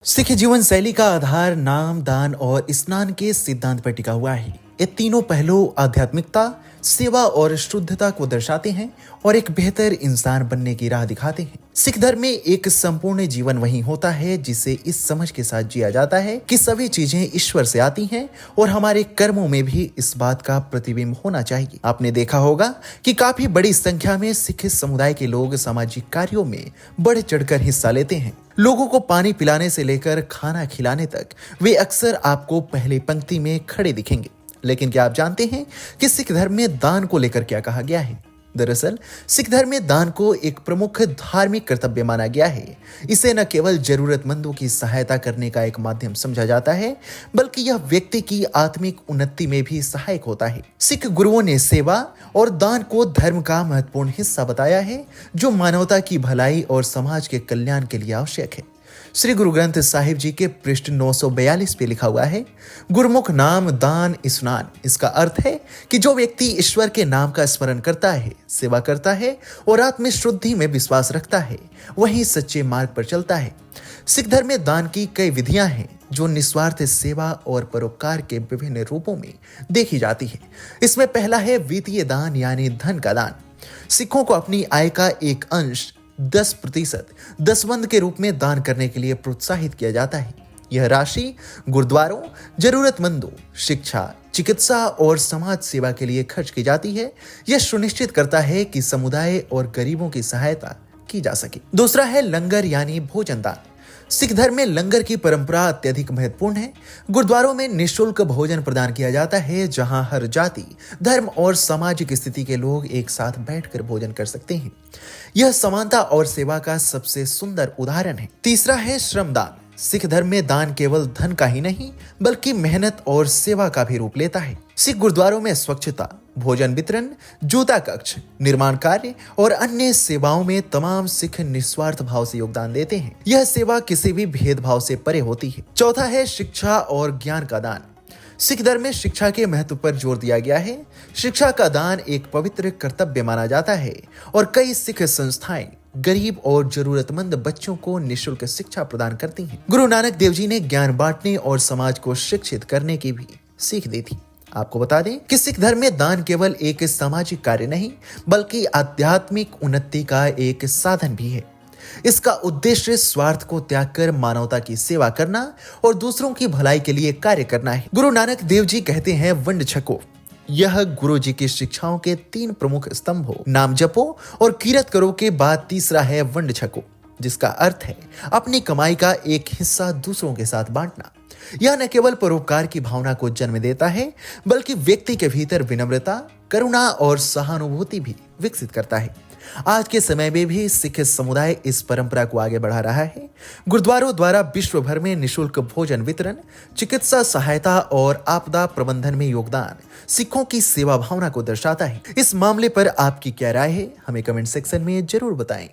सिख जीवन शैली का आधार नाम, दान और स्नान के सिद्धांत पर टिका हुआ है। ये तीनों पहलू आध्यात्मिकता, सेवा और शुद्धता को दर्शाते हैं और एक बेहतर इंसान बनने की राह दिखाते हैं। सिख धर्म में एक संपूर्ण जीवन वही होता है जिसे इस समझ के साथ जिया जाता है कि सभी चीजें ईश्वर से आती हैं और हमारे कर्मों में भी इस बात का प्रतिबिंब होना चाहिए। आपने देखा होगा कि काफी बड़ी संख्या में सिख समुदाय के लोग सामाजिक कार्यों में बढ़ चढ़कर हिस्सा लेते हैं। लोगों को पानी पिलाने से लेकर खाना खिलाने तक वे अक्सर आपको पहली पंक्ति में खड़े दिखेंगे। लेकिन क्या आप जानते हैं कि सिख धर्म में दान को लेकर क्या कहा गया है? दरअसल सिख धर्म में दान को एक प्रमुख धार्मिक कर्तव्य माना गया है। इसे न केवल जरूरतमंदों की सहायता करने का एक माध्यम समझा जाता है, बल्कि यह व्यक्ति की आत्मिक उन्नति में भी सहायक होता है। सिख गुरुओं ने सेवा और दान को धर्म का महत्वपूर्ण हिस्सा बताया है, जो मानवता की भलाई और समाज के कल्याण के लिए आवश्यक है। श्री गुरु ग्रंथ साहिब जी के पृष्ठ 942 पे लिखा हुआ है, गुरमुख नाम दान स्नान। इसका अर्थ है कि जो व्यक्ति ईश्वर के नाम का स्मरण करता है, सेवा करता है और आत्म शुद्धि में विश्वास रखता है, वही सच्चे मार्ग पर चलता है। सिख धर्म में दान की कई विधियां हैं जो निस्वार्थ सेवा और परोपकार के विभिन्न रूपों में देखी जाती है। इसमें पहला है वित्तीय दान, यानी धन का दान। सिखों को अपनी आय का एक अंश 10% दसवंध के रूप में दान करने के लिए प्रोत्साहित किया जाता है। यह राशि गुरुद्वारों, जरूरतमंदों, शिक्षा, चिकित्सा और समाज सेवा के लिए खर्च की जाती है। यह सुनिश्चित करता है कि समुदाय और गरीबों की सहायता की जा सके। दूसरा है लंगर, यानी भोजन दान। सिख धर्म में लंगर की परंपरा अत्यधिक महत्वपूर्ण है। गुरुद्वारों में निःशुल्क भोजन प्रदान किया जाता है, जहां हर जाति, धर्म और सामाजिक स्थिति के लोग एक साथ बैठकर भोजन कर सकते हैं। यह समानता और सेवा का सबसे सुंदर उदाहरण है। तीसरा है श्रमदान। सिख धर्म में दान केवल धन का ही नहीं, बल्कि मेहनत और सेवा का भी रूप लेता है। सिख गुरुद्वारों में स्वच्छता, भोजन वितरण, जूता कक्ष, निर्माण कार्य और अन्य सेवाओं में तमाम सिख निस्वार्थ भाव से योगदान देते हैं। यह सेवा किसी भी भेदभाव से परे होती है। चौथा है शिक्षा और ज्ञान का दान। सिख धर्म में शिक्षा के महत्व पर जोर दिया गया है। शिक्षा का दान एक पवित्र कर्तव्य माना जाता है और कई सिख संस्थाएं गरीब और जरूरतमंद बच्चों को निःशुल्क शिक्षा प्रदान करती हैं। गुरु नानक देव जी ने ज्ञान बांटने और समाज को शिक्षित करने की भी सीख दी थी। आपको बता दें कि सिख धर्म में दान केवल एक सामाजिक कार्य नहीं, बल्कि आध्यात्मिक उन्नति का एक साधन भी है। इसका उद्देश्य स्वार्थ को त्याग कर मानवता की सेवा करना और दूसरों की भलाई के लिए कार्य करना है। गुरु नानक देव जी कहते हैं, वंड छको। यह गुरु जी की शिक्षाओं के 3 प्रमुख स्तंभ हो। नाम जपो और कीरत करो के बाद तीसरा है वंड छको, जिसका अर्थ है अपनी कमाई का एक हिस्सा दूसरों के साथ बांटना। यह न केवल परोपकार की भावना को जन्म देता है, बल्कि व्यक्ति के भीतर विनम्रता, करुणा और सहानुभूति भी विकसित करता है। आज के समय में भी सिख समुदाय इस परंपरा को आगे बढ़ा रहा है। गुरुद्वारों द्वारा विश्व भर में निःशुल्क भोजन वितरण, चिकित्सा सहायता और आपदा प्रबंधन में योगदान सिखों की सेवा भावना को दर्शाता है। इस मामले पर आपकी क्या राय है? हमें कमेंट सेक्शन में जरूर बताएं।